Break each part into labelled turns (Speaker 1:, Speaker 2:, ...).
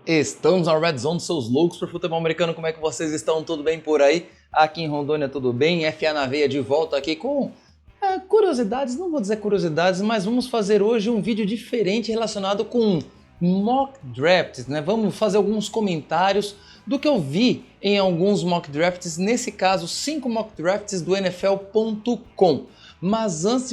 Speaker 1: Estamos na Red Zone, seus loucos por futebol americano, como é que vocês estão? Tudo bem por aí? Aqui em Rondônia tudo bem? FA na veia de volta aqui com curiosidades, não vou dizer curiosidades, mas vamos fazer hoje um vídeo diferente relacionado com mock drafts, né? Vamos fazer alguns comentários do que eu vi em alguns mock drafts, nesse caso 5 mock drafts do NFL.com. Mas antes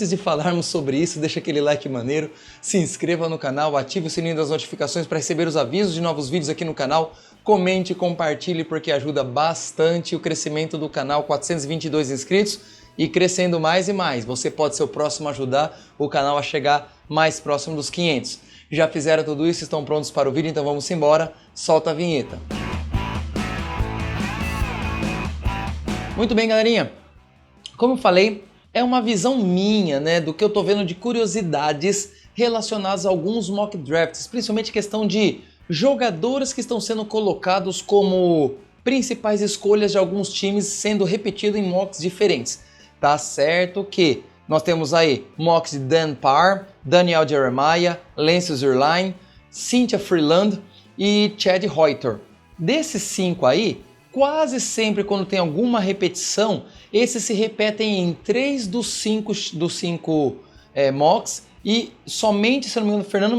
Speaker 1: de falarmos sobre isso, deixa aquele like maneiro, se inscreva no canal, ative o sininho das notificações para receber os avisos de novos vídeos aqui no canal, comente e compartilhe porque ajuda bastante o crescimento do canal, 422 inscritos e crescendo mais e mais. Você pode ser o próximo a ajudar o canal a chegar mais próximo dos 500. Já fizeram tudo isso, estão prontos para o vídeo, então vamos embora, solta a vinheta. Muito bem, galerinha, como eu falei, é uma visão minha, né, do que eu tô vendo de curiosidades relacionadas a alguns mock drafts, principalmente questão de jogadores que estão sendo colocados como principais escolhas de alguns times sendo repetido em mocks diferentes. Tá certo que nós temos aí mocks de Dan Parr, Daniel Jeremiah, Lance Zierlein, Cynthia Frelund e Chad Reuter. Desses 5 aí, quase sempre quando tem alguma repetição, esses se repetem em 3 dos 5 mocks e somente, se não me engano, Fernando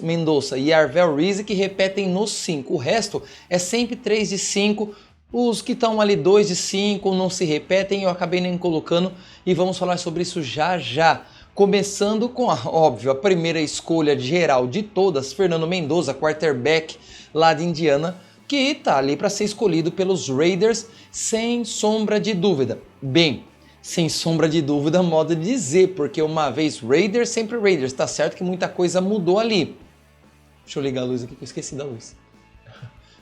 Speaker 1: Mendonça e Arvel Reese que repetem nos 5. O resto é sempre 3 de 5. Os que estão ali 2 de 5 não se repetem, eu acabei nem colocando e vamos falar sobre isso já já. Começando com, óbvio, a primeira escolha geral de todas, Fernando Mendonça, quarterback lá de Indiana, que está ali para ser escolhido pelos Raiders sem sombra de dúvida. Bem, sem sombra de dúvida, modo de dizer, porque uma vez Raiders, sempre Raiders. Tá certo que muita coisa mudou ali. Deixa eu ligar a luz aqui que eu esqueci da luz.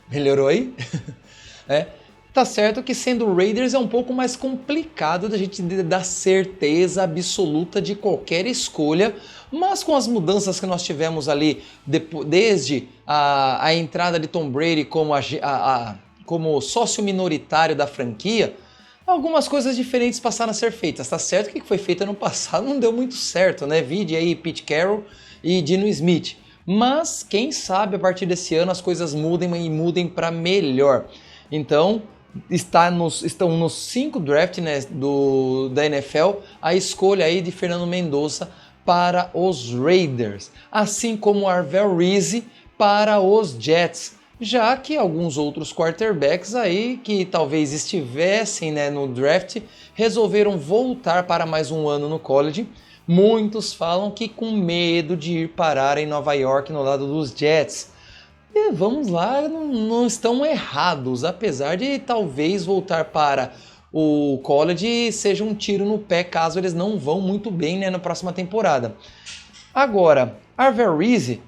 Speaker 1: Melhorou aí? Tá certo que sendo Raiders é um pouco mais complicado da gente dar certeza absoluta de qualquer escolha, mas com as mudanças que nós tivemos ali, desde a entrada de Tom Brady como sócio minoritário da franquia, algumas coisas diferentes passaram a ser feitas. Tá certo que o que foi feito no passado não deu muito certo, né? Vide aí Pete Carroll e Geno Smith. Mas quem sabe a partir desse ano as coisas mudem e mudem para melhor. Então, estão nos 5 drafts, né, da NFL a escolha aí de Fernando Mendonça para os Raiders, assim como Arvel Reese para os Jets, já que alguns outros quarterbacks aí que talvez estivessem, né, no draft resolveram voltar para mais um ano no college. Muitos falam que com medo de ir parar em Nova York no lado dos Jets. E vamos lá, não estão errados, apesar de talvez voltar para o college seja um tiro no pé caso eles não vão muito bem, né, na próxima temporada. Agora, Arvel Reese,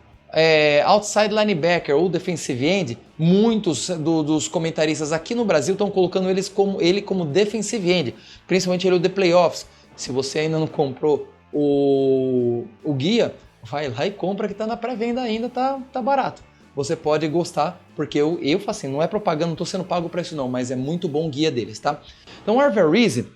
Speaker 1: outside linebacker ou defensive end, muitos dos comentaristas aqui no Brasil estão colocando ele como defensive end, principalmente ele The Playoffs. Se você ainda não comprou o guia, vai lá e compra que está na pré-venda ainda, tá barato. Você pode gostar, porque eu faço assim, não é propaganda, não estou sendo pago para isso não, mas é muito bom o guia deles, tá? Então o Arvel Reese,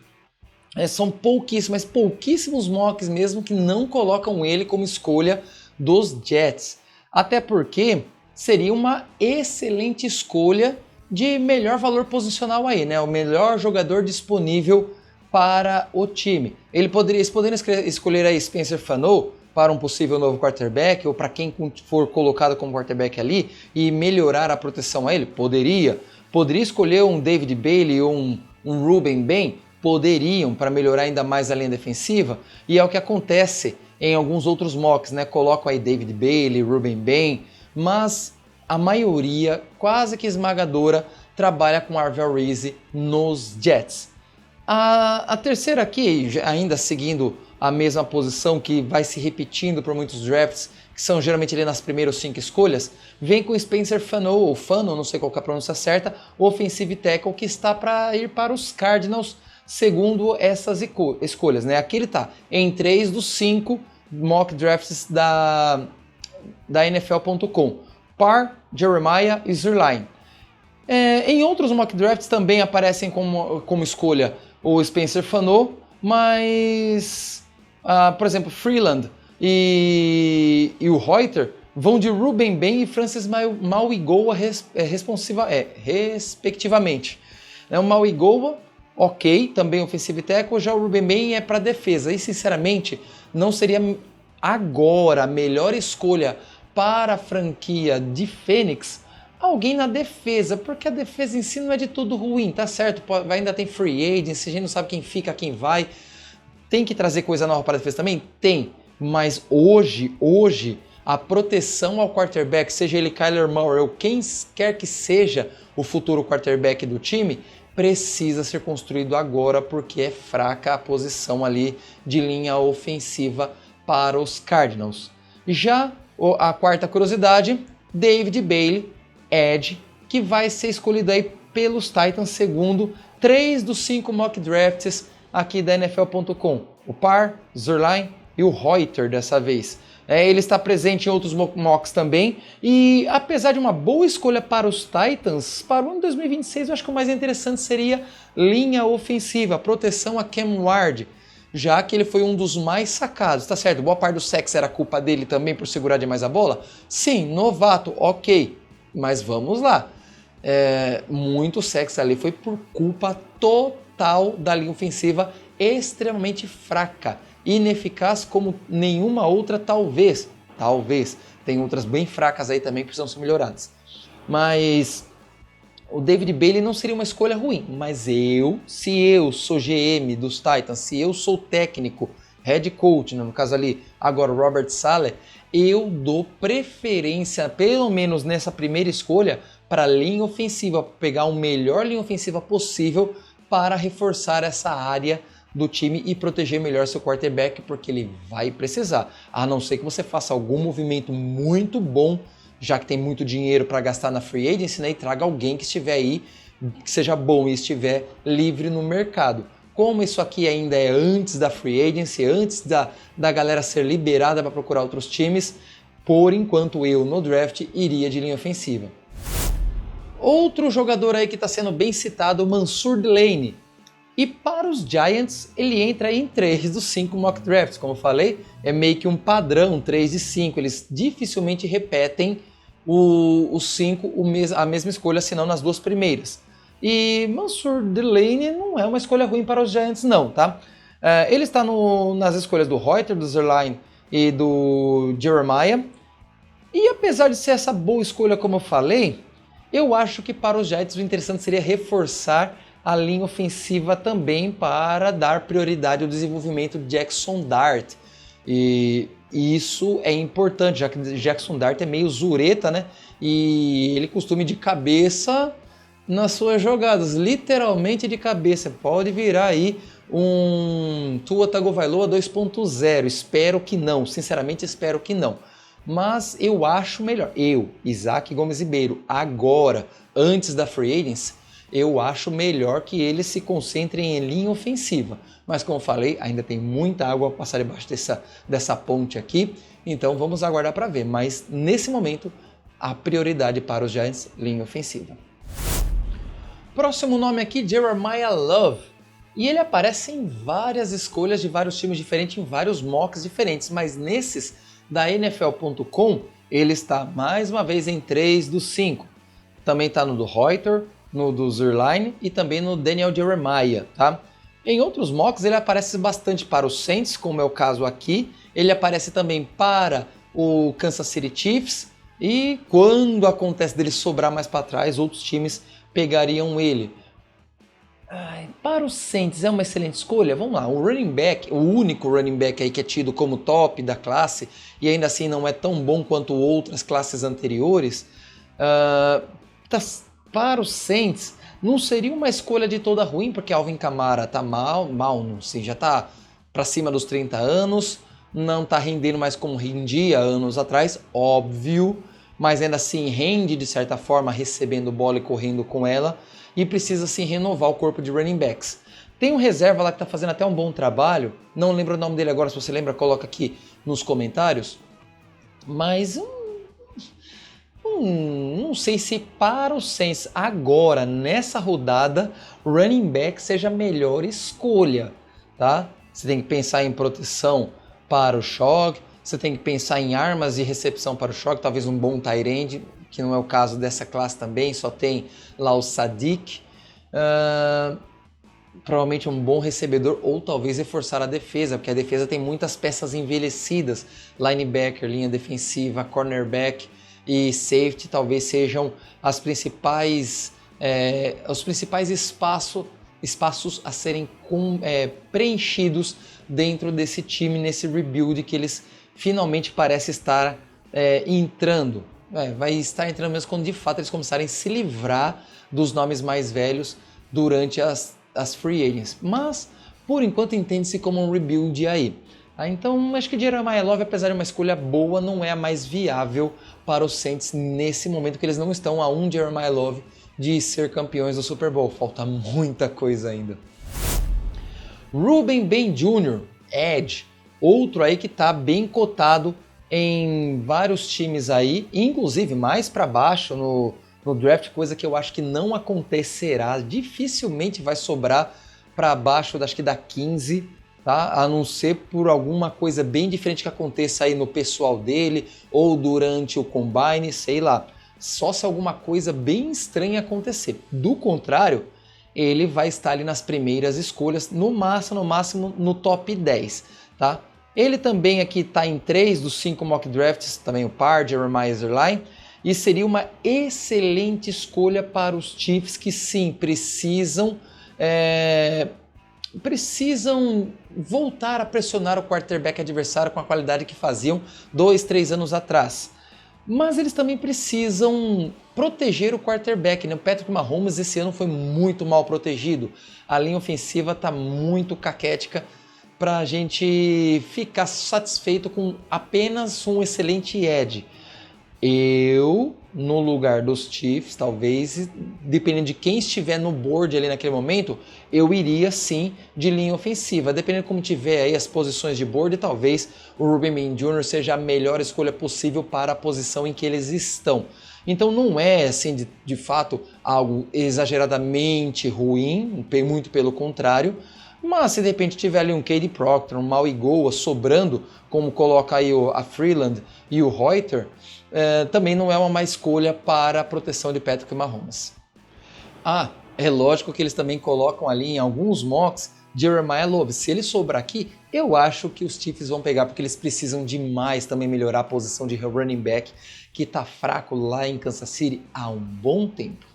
Speaker 1: são pouquíssimos mocks mesmo que não colocam ele como escolha dos Jets. Até porque seria uma excelente escolha de melhor valor posicional aí, né? O melhor jogador disponível para o time. Eles poderiam escolher aí Spencer Fano para um possível novo quarterback, ou para quem for colocado como quarterback ali e melhorar a proteção a ele? Poderia escolher um David Bailey ou um Ruben Ben? Poderiam, para melhorar ainda mais a linha defensiva, e é o que acontece em alguns outros mocks, né? Colocam aí David Bailey, Ruben Ben, mas a maioria, quase que esmagadora, trabalha com Arvel Reese nos Jets. A terceira aqui, ainda seguindo a mesma posição que vai se repetindo por muitos drafts, que são geralmente ali nas primeiras 5 escolhas, vem com Spencer Fano, ou Fano, não sei qual que é a pronúncia certa, o offensive tackle que está para ir para os Cardinals, segundo essas escolhas, né? Aqui ele está em 3 dos 5 mock drafts da NFL.com, Parr, Jeremiah e Zierlein. Em outros mock drafts também aparecem como escolha o Spencer Fano, mas, por exemplo, Frelund e o Reuter vão de Ruben Ben e Francis Mauigoa respectivamente. O Mauigoa, ok, também ofensivo e tackle, já o Ruben Ben é para defesa. E sinceramente, não seria agora a melhor escolha para a franquia de Phoenix alguém na defesa, porque a defesa em si não é de tudo ruim, tá certo? Ainda tem free agency, a gente não sabe quem fica, quem vai. Tem que trazer coisa nova para a defesa também? Tem, mas hoje, a proteção ao quarterback, seja ele Kyler Murray ou quem quer que seja o futuro quarterback do time, precisa ser construído agora, porque é fraca a posição ali de linha ofensiva para os Cardinals. Já a quarta curiosidade, David Bailey, Edge, que vai ser escolhido aí pelos Titans segundo 3 dos 5 mock drafts aqui da NFL.com. O Parr, Zuerlein e o Reuter dessa vez. Ele está presente em outros mocks também, e apesar de uma boa escolha para os Titans, para o ano 2026 eu acho que o mais interessante seria linha ofensiva, proteção a Cam Ward, já que ele foi um dos mais sacados, tá certo? Boa parte do sacks era culpa dele também por segurar demais a bola? Sim, novato, ok, mas vamos lá. Muito sacks ali foi por culpa total da linha ofensiva extremamente fraca, ineficaz como nenhuma outra, talvez, tem outras bem fracas aí também que precisam ser melhoradas, mas o David Bailey não seria uma escolha ruim, mas se eu sou GM dos Titans, se eu sou técnico, head coach, no caso ali, agora o Robert Saleh, eu dou preferência, pelo menos nessa primeira escolha, para a linha ofensiva, pegar a melhor linha ofensiva possível para reforçar essa área do time e proteger melhor seu quarterback, porque ele vai precisar, a não ser que você faça algum movimento muito bom, já que tem muito dinheiro para gastar na free agency, né, e traga alguém que estiver aí, que seja bom e estiver livre no mercado. Como isso aqui ainda é antes da free agency, antes da galera ser liberada para procurar outros times, por enquanto eu no draft iria de linha ofensiva. Outro jogador aí que está sendo bem citado, Mansour Delaney. E para os Giants, ele entra em 3 dos 5 mock drafts. Como eu falei, é meio que um padrão, 3 de 5. Eles dificilmente repetem os 5, a mesma escolha, senão nas 2 primeiras. E Mansour Delaney não é uma escolha ruim para os Giants, não, tá? Ele está nas escolhas do Reuter, do Zuerlein e do Jeremiah. E apesar de ser essa boa escolha, como eu falei, eu acho que para os Giants o interessante seria reforçar a linha ofensiva também para dar prioridade ao desenvolvimento de Jackson Dart. E isso é importante, já que Jackson Dart é meio zureta, né? E ele costuma ir de cabeça nas suas jogadas, literalmente de cabeça. Pode virar aí um Tua Tagovailoa 2.0. Espero que não, sinceramente espero que não. Mas eu acho melhor, Isaac Gomes Ribeiro, agora, antes da free agency, eu acho melhor que eles se concentrem em linha ofensiva. Mas como eu falei, ainda tem muita água a passar debaixo dessa ponte aqui, então vamos aguardar para ver. Mas nesse momento, a prioridade para os Giants, linha ofensiva. Próximo nome aqui, Jeremiah Love. E ele aparece em várias escolhas de vários times diferentes, em vários mocks diferentes, mas nesses da NFL.com, ele está mais uma vez em 3 dos 5. Também está no do Reuter, no do Zuerlein e também no Daniel Jeremiah, tá? Em outros mocks ele aparece bastante para os Saints, como é o caso aqui. Ele aparece também para o Kansas City Chiefs e quando acontece dele sobrar mais para trás, outros times pegariam ele. Para os Saints é uma excelente escolha? Vamos lá, o running back, o único running back aí que é tido como top da classe e ainda assim não é tão bom quanto outras classes anteriores, para os Saints não seria uma escolha de toda ruim, porque Alvin Kamara tá mal, não sei, já tá para cima dos 30 anos, não tá rendendo mais como rendia anos atrás, óbvio, mas ainda assim rende de certa forma recebendo bola e correndo com ela, e precisa sim renovar o corpo de running backs. Tem um reserva lá que está fazendo até um bom trabalho, não lembro o nome dele agora, se você lembra, coloca aqui nos comentários, mas não sei se para o Saints agora, nessa rodada, running back seja a melhor escolha, tá? Você tem que pensar em proteção para o Shog, você tem que pensar em armas de recepção para o choque, talvez um bom tight end, que não é o caso dessa classe também, só tem lá o Sadiq. Provavelmente um bom recebedor ou talvez reforçar a defesa, porque a defesa tem muitas peças envelhecidas. Linebacker, linha defensiva, cornerback e safety talvez sejam os principais espaços a serem preenchidos dentro desse time, nesse rebuild que eles finalmente parecem estar entrando. Vai estar entrando mesmo quando de fato eles começarem a se livrar dos nomes mais velhos durante as free agents. Mas, por enquanto, entende-se como um rebuild aí. Então, acho que Jeremiah Love, apesar de uma escolha boa, não é a mais viável para os Saints nesse momento, que eles não estão a um Jeremiah Love de ser campeões do Super Bowl. Falta muita coisa ainda. Ruben Ben Jr., Edge, outro aí que está bem cotado em vários times aí, inclusive mais para baixo no draft, coisa que eu acho que não acontecerá, dificilmente vai sobrar para baixo, acho que da 15, tá? A não ser por alguma coisa bem diferente que aconteça aí no pessoal dele ou durante o combine, sei lá. Só se alguma coisa bem estranha acontecer. Do contrário, ele vai estar ali nas primeiras escolhas, no máximo no top 10, tá? Ele também aqui está em 3 dos 5 mock drafts, também o par, Jeremiah Zerline, e seria uma excelente escolha para os Chiefs que sim, precisam voltar a pressionar o quarterback adversário com a qualidade que faziam 2, 3 anos atrás. Mas eles também precisam proteger o quarterback, né? O Patrick Mahomes esse ano foi muito mal protegido. A linha ofensiva está muito caquética para a gente ficar satisfeito com apenas um excelente edge. Eu, no lugar dos Chiefs, talvez, dependendo de quem estiver no board ali naquele momento, eu iria sim de linha ofensiva. Dependendo de como tiver aí as posições de board, talvez o Ruben Ben Jr. seja a melhor escolha possível para a posição em que eles estão. Então não é assim de fato algo exageradamente ruim, muito pelo contrário. Mas se de repente tiver ali um Cade Proctor, um Maui Goa sobrando, como coloca aí a Freeland e o Reuter, também não é uma má escolha para a proteção de Patrick Mahomes. É lógico que eles também colocam ali em alguns mocks Jeremiah Love. Se ele sobrar aqui, eu acho que os Chiefs vão pegar, porque eles precisam demais também melhorar a posição de running back, que está fraco lá em Kansas City há um bom tempo.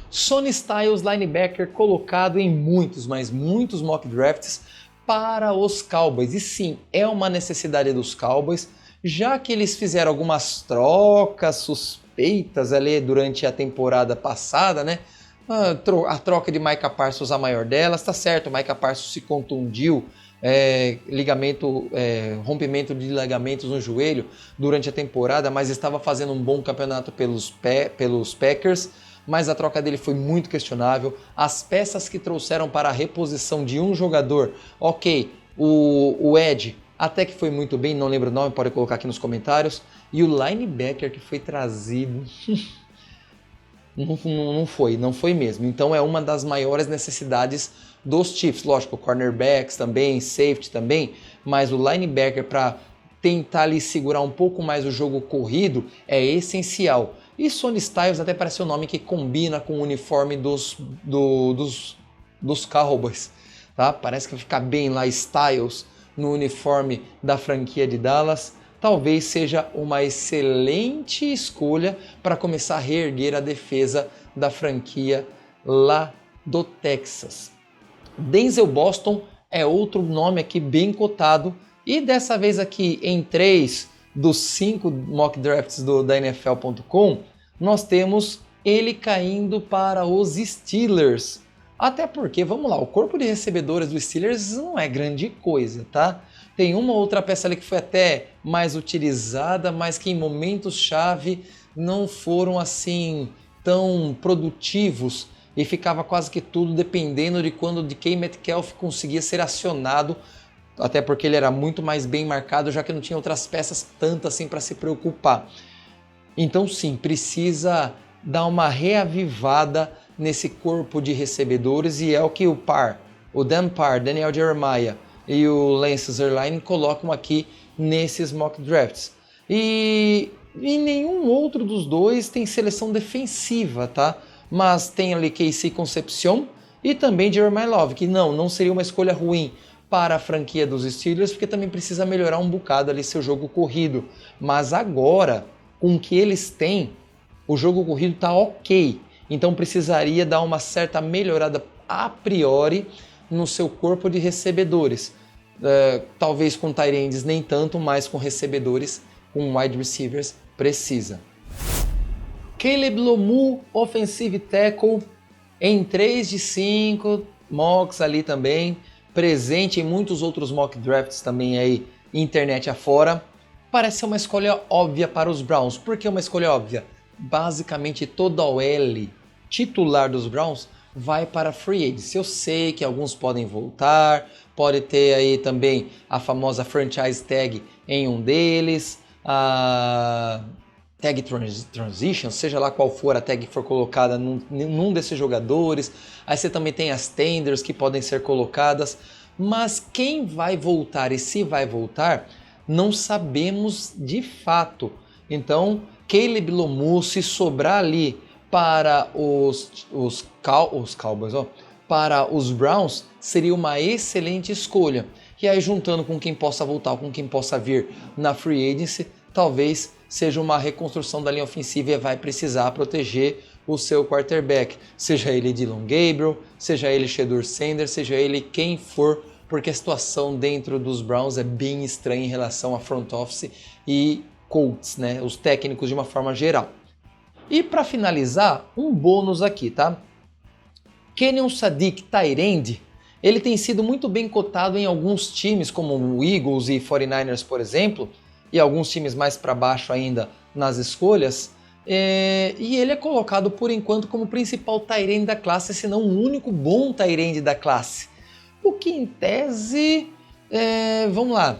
Speaker 1: Sonny Styles, linebacker, colocado em muitos mock drafts para os Cowboys. E sim, é uma necessidade dos Cowboys, já que eles fizeram algumas trocas suspeitas ali durante a temporada passada, né? A troca de Micah Parsons, a maior delas, tá certo, Micah Parsons se contundiu, rompimento de ligamentos no joelho durante a temporada, mas estava fazendo um bom campeonato pelos Packers. Mas a troca dele foi muito questionável. As peças que trouxeram para a reposição de um jogador, ok, o Edge até que foi muito bem, não lembro o nome, pode colocar aqui nos comentários. E o linebacker que foi trazido, não foi mesmo. Então é uma das maiores necessidades dos Chiefs. Lógico, cornerbacks também, safety também, mas o linebacker para tentar ali segurar um pouco mais o jogo corrido é essencial. E Sonny Styles até parece um nome que combina com o uniforme dos Cowboys, tá? Parece que vai ficar bem lá Styles no uniforme da franquia de Dallas. Talvez seja uma excelente escolha para começar a reerguer a defesa da franquia lá do Texas. Denzel Boston é outro nome aqui bem cotado e dessa vez aqui em 3 dos 5 mock drafts da NFL.com, nós temos ele caindo para os Steelers. Até porque, vamos lá, o corpo de recebedores dos Steelers não é grande coisa, tá? Tem uma outra peça ali que foi até mais utilizada, mas que em momentos-chave não foram assim tão produtivos e ficava quase que tudo dependendo de quando o DK Metcalf conseguia ser acionado, até porque ele era muito mais bem marcado, já que não tinha outras peças tanto assim para se preocupar. Então sim, precisa dar uma reavivada nesse corpo de recebedores e é o que o Dan Parr, Daniel Jeremiah e o Lance Zierlein colocam aqui nesses mock drafts. E nenhum outro dos dois tem seleção defensiva, tá? Mas tem ali Casey Concepcion e também Jeremiah Love, que não seria uma escolha ruim para a franquia dos Steelers, porque também precisa melhorar um bocado ali seu jogo corrido. Mas agora, com o que eles têm, o jogo corrido tá ok. Então precisaria dar uma certa melhorada a priori no seu corpo de recebedores. Talvez com tight ends nem tanto, mas com recebedores, com wide receivers, precisa. Caleb Lomu, offensive tackle, em 3 de 5, mocks ali também, presente em muitos outros mock drafts também aí, internet afora. Parece ser uma escolha óbvia para os Browns. Por que uma escolha óbvia? Basicamente toda a OL titular dos Browns vai para free agency. Eu sei que alguns podem voltar, pode ter aí também a famosa franchise tag em um deles, a tag transition, seja lá qual for a tag que for colocada num desses jogadores. Aí você também tem as tenders que podem ser colocadas, mas quem vai voltar e se vai voltar, não sabemos de fato. Então, Caleb Lomu, se sobrar ali para os Cowboys, para os Browns, seria uma excelente escolha. E aí, juntando com quem possa voltar, com quem possa vir na free agency, talvez seja uma reconstrução da linha ofensiva e vai precisar proteger o seu quarterback, seja ele Dylan Gabriel, seja ele Shedeur Sanders, seja ele quem for, porque a situação dentro dos Browns é bem estranha em relação a front office e Colts, né, os técnicos de uma forma geral. E para finalizar, um bônus aqui, tá? Kenyon Sadiq, tight end, ele tem sido muito bem cotado em alguns times, como o Eagles e 49ers, por exemplo, e alguns times mais para baixo ainda nas escolhas, e ele é colocado por enquanto como principal tight end da classe, se não o único bom tight end da classe. O que em tese, vamos lá,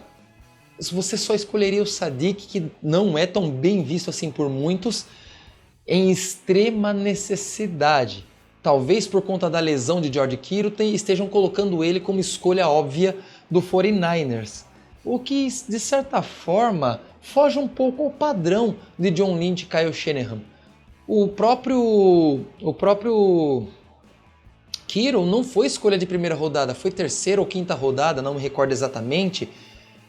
Speaker 1: você só escolheria o Sadiq, que não é tão bem visto assim por muitos, em extrema necessidade. Talvez por conta da lesão de George Kittle estejam colocando ele como escolha óbvia do 49ers. O que, de certa forma, foge um pouco ao padrão de John Lynch e Kyle Shanahan. O próprio Kittle não foi escolha de primeira rodada, foi terceira ou quinta rodada, não me recordo exatamente,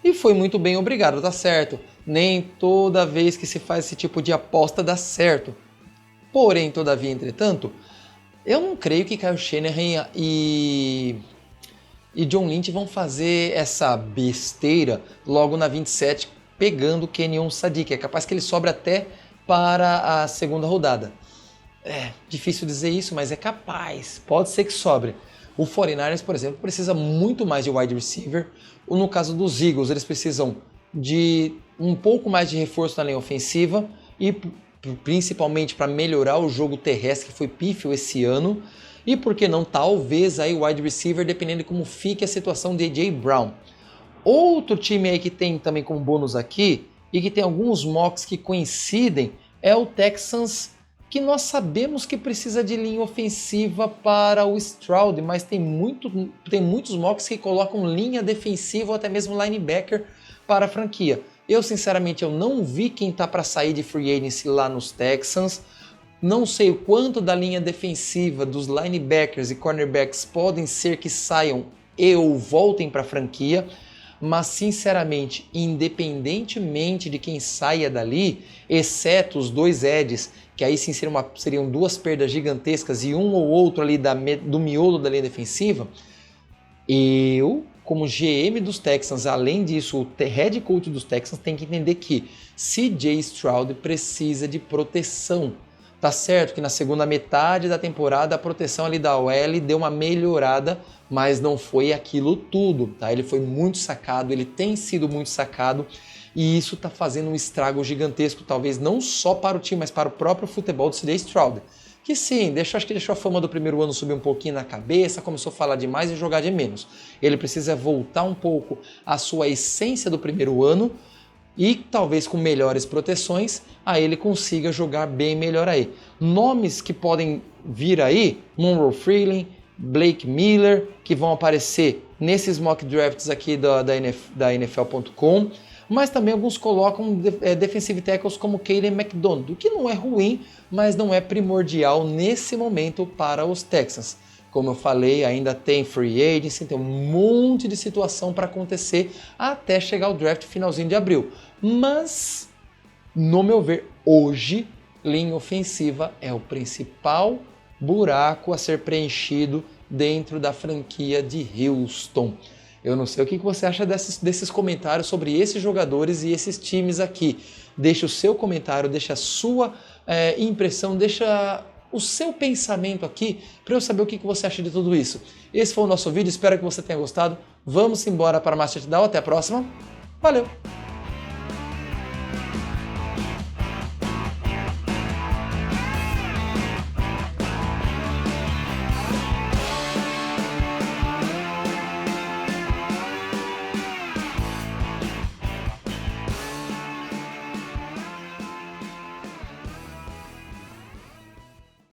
Speaker 1: e foi muito bem obrigado, tá certo. Nem toda vez que se faz esse tipo de aposta dá certo. Porém, todavia, entretanto, eu não creio que Kyle Shanahan e John Lynch vão fazer essa besteira logo na 27, pegando Kenyon Sadiq. É capaz que ele sobre até para a segunda rodada. É difícil dizer isso, mas é capaz. Pode ser que sobre. O 49ers, por exemplo, precisa muito mais de wide receiver. No caso dos Eagles, eles precisam de um pouco mais de reforço na linha ofensiva e principalmente para melhorar o jogo terrestre, que foi pífio esse ano. E por que não, talvez aí o wide receiver, dependendo de como fique a situação de A.J. Brown. Outro time aí que tem também como bônus aqui, e que tem alguns mocks que coincidem, é o Texans, que nós sabemos que precisa de linha ofensiva para o Stroud, mas tem muitos mocks que colocam linha defensiva ou até mesmo linebacker para a franquia. Eu, sinceramente, eu não vi quem está para sair de free agency lá nos Texans. Não sei o quanto da linha defensiva, dos linebackers e cornerbacks podem ser que saiam ou voltem para a franquia, mas sinceramente, independentemente de quem saia dali, exceto os dois edges, que aí sim seriam duas perdas gigantescas e um ou outro ali do miolo da linha defensiva, eu, como GM dos Texans, além disso, o head coach dos Texans, tem que entender que CJ Stroud precisa de proteção. Tá certo que na segunda metade da temporada a proteção ali da OL deu uma melhorada, mas não foi aquilo tudo, tá? Ele foi muito sacado, ele tem sido muito sacado e isso tá fazendo um estrago gigantesco, talvez não só para o time, mas para o próprio futebol do CJ Stroud. Que sim, acho que deixou a fama do primeiro ano subir um pouquinho na cabeça, começou a falar demais e jogar de menos. Ele precisa voltar um pouco à sua essência do primeiro ano e talvez com melhores proteções, aí ele consiga jogar bem melhor aí. Nomes que podem vir aí, Monroe Freeling, Blake Miller, que vão aparecer nesses mock drafts aqui da NFL.com, mas também alguns colocam defensive tackles como Caden McDonald, o que não é ruim, mas não é primordial nesse momento para os Texans. Como eu falei, ainda tem free agency, tem um monte de situação para acontecer até chegar o draft finalzinho de abril. Mas, no meu ver, hoje, linha ofensiva é o principal buraco a ser preenchido dentro da franquia de Houston. Eu não sei o que você acha desses comentários sobre esses jogadores e esses times aqui. Deixa o seu comentário, deixa a sua impressão, deixa o seu pensamento aqui para eu saber o que você acha de tudo isso. Esse foi o nosso vídeo, espero que você tenha gostado. Vamos embora para mais touchdown, até a próxima. Valeu!